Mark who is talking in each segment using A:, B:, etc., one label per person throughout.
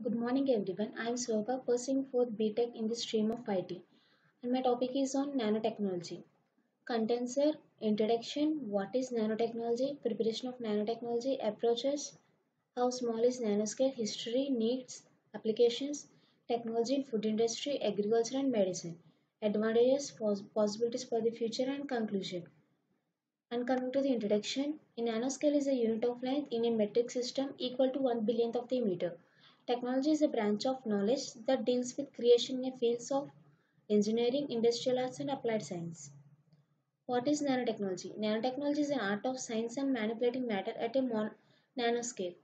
A: Good morning everyone. I am Swabha, pursuing 4th BTech in the stream of IT, and my topic is on nanotechnology. Condenser, introduction, what is nanotechnology, preparation of nanotechnology, approaches, how small is nanoscale, history, needs, applications, technology in food industry, agriculture and medicine, advantages, possibilities for the future and conclusion. And coming to the introduction, a nanoscale is a unit of length in a metric system equal to 1 billionth of the meter. Technology is a branch of knowledge that deals with creation in fields of engineering, industrial arts, and applied science. What is nanotechnology? Nanotechnology is an art of science and manipulating matter at a nanoscale.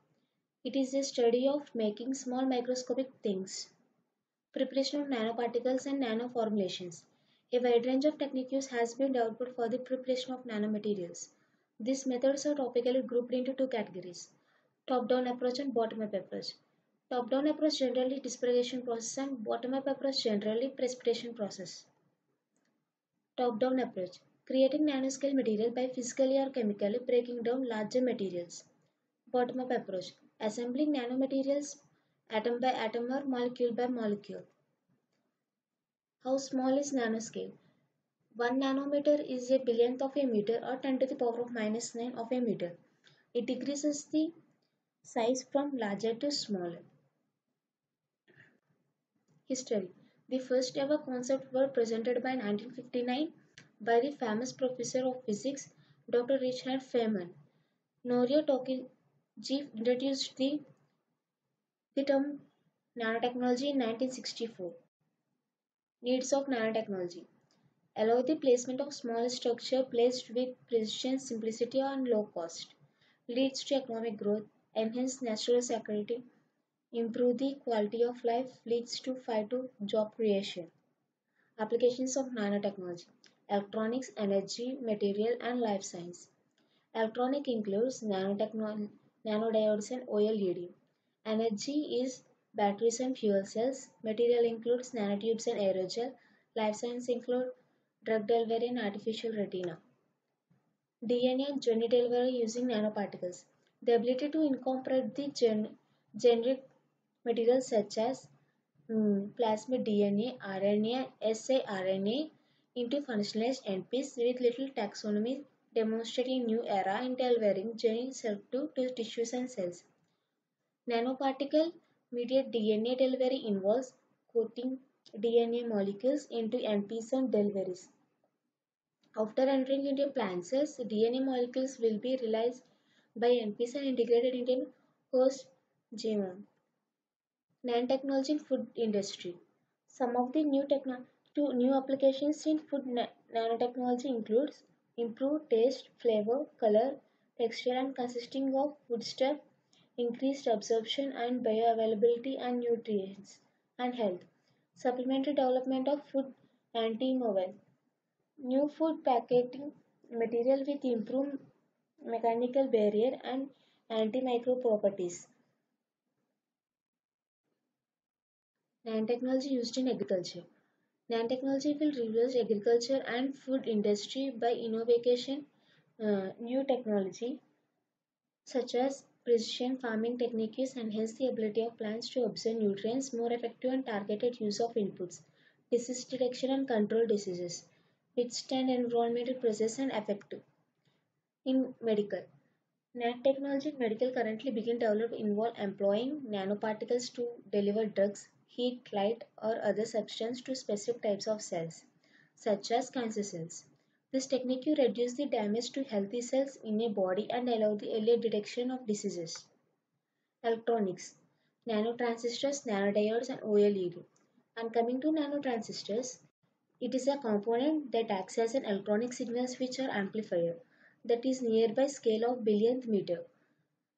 A: It is a study of making small microscopic things. Preparation of nanoparticles and nanoformulations. A wide range of techniques has been developed for the preparation of nanomaterials. These methods are typically grouped into two categories: top-down approach and bottom-up approach. Top-down approach generally dispersion process and bottom-up approach generally precipitation process. Top-down approach: creating nanoscale material by physically or chemically breaking down larger materials. Bottom-up approach: assembling nanomaterials atom by atom or molecule by molecule. How small is nanoscale? 1 nanometer is a billionth of a meter or 10 to the power of minus 9 of a meter. It decreases the size from larger to smaller. History: the first ever concepts were presented by 1959 by the famous professor of physics Dr. Richard Feynman. Norio Tokaji introduced the term nanotechnology in 1964. Needs of nanotechnology: allow the placement of small structure placed with precision, simplicity and low cost. Leads to economic growth, enhance natural security, improve the quality of life, leads to fight to job creation. Applications of nanotechnology: electronics, energy, material and life science. Electronic includes nanodiodes and OLED. Energy is batteries and fuel cells. Material includes nanotubes and aerogel. Life science include drug delivery and artificial retina. DNA and gene delivery using nanoparticles. The ability to incorporate the generic materials such as plasmid DNA, RNA, siRNA into functionalized NPs with little taxonomy, demonstrating new era in delivering gene to tissues and cells. Nanoparticle mediate DNA delivery involves coating DNA molecules into NPs and deliveries. After entering into plant cells, DNA molecules will be released by NPs and integrated into host genome. Nanotechnology in food industry. Some of the new applications in food nanotechnology includes improved taste, flavor, color, texture and consisting of foodstuff, increased absorption and bioavailability and nutrients and health. Supplementary development of food anti-novel. New food packaging material with improved mechanical barrier and antimicrobial properties. Nanotechnology used in agriculture. Nanotechnology will revolutionize agriculture and food industry by innovation, new technology such as precision farming techniques enhance the ability of plants to absorb nutrients, more effective and targeted use of inputs, disease detection and control diseases, withstand environmental process and effective. In medical, nanotechnology in medical currently begin developed involve employing nanoparticles to deliver drugs, heat, light, or other substance to specific types of cells, such as cancer cells. This technique reduces the damage to healthy cells in a body and allow the early detection of diseases. Electronics, nanotransistors, nanodiodes, and OLED. And coming to nanotransistors, it is a component that acts as an electronic signal switch or amplifier that is nearby scale of billionth meter.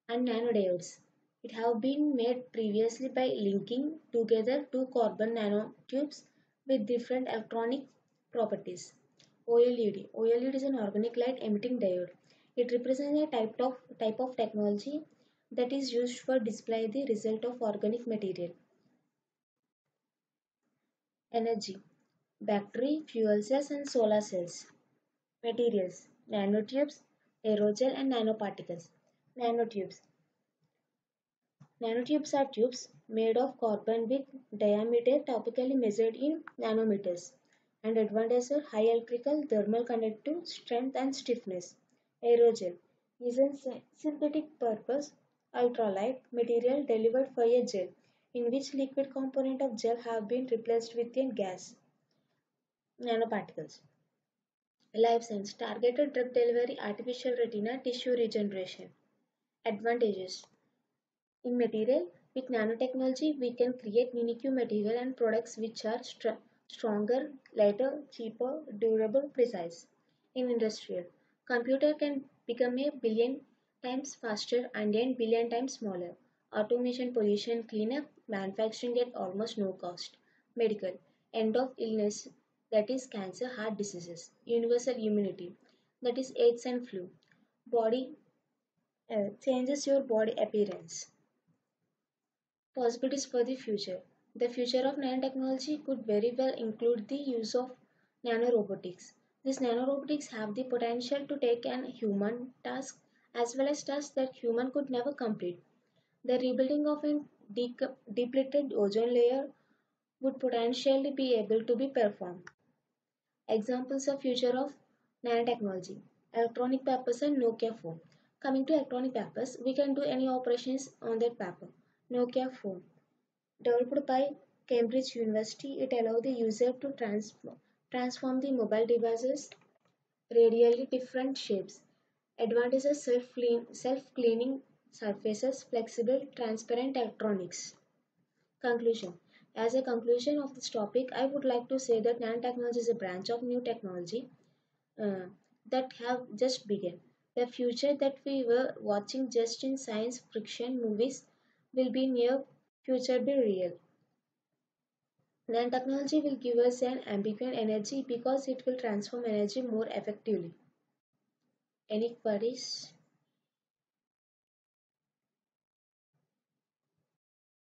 A: And nanodiodes. It have been made previously by linking together two carbon nanotubes with different electronic properties. OLED. OLED is an organic light emitting diode. It represents a type of technology that is used for display the result of organic material. Energy. Battery, fuel cells and solar cells. Materials: nanotubes, aerogel and nanoparticles. Nanotubes. Nanotubes are tubes made of carbon with diameter typically measured in nanometers and advantages are high electrical thermal conductive strength and stiffness. Aerogel is a synthetic purpose ultralight material delivered for a gel in which liquid component of gel have been replaced with a gas nanoparticles. Life science targeted drug delivery artificial retina tissue regeneration. Advantages in material, with nanotechnology, we can create unique material and products which are stronger, lighter, cheaper, durable, precise. In industrial, computer can become a billion times faster and a billion times smaller. Automation, pollution, cleanup, manufacturing at almost no cost. Medical, end of illness, that is cancer, heart diseases. Universal immunity, that is AIDS and flu. Body changes your body appearance. Possibilities for the future. The future of nanotechnology could very well include the use of nanorobotics. These nanorobotics have the potential to take an human task as well as tasks that human could never complete. The rebuilding of a depleted ozone layer would potentially be able to be performed. Examples of future of nanotechnology. Electronic papers and Nokia phone. Coming to electronic papers, we can do any operations on that paper. Nokia phone. Developed by Cambridge University, it allows the user to transform the mobile devices radially different shapes. Advantages self-cleaning surfaces, flexible, transparent electronics. Conclusion. As a conclusion of this topic, I would like to say that nanotechnology is a branch of new technology uh, that have just begun. The future that we were watching just in science fiction movies will be near future be real. Nanotechnology will give us an ambiguous energy because it will transform energy more effectively. Any queries?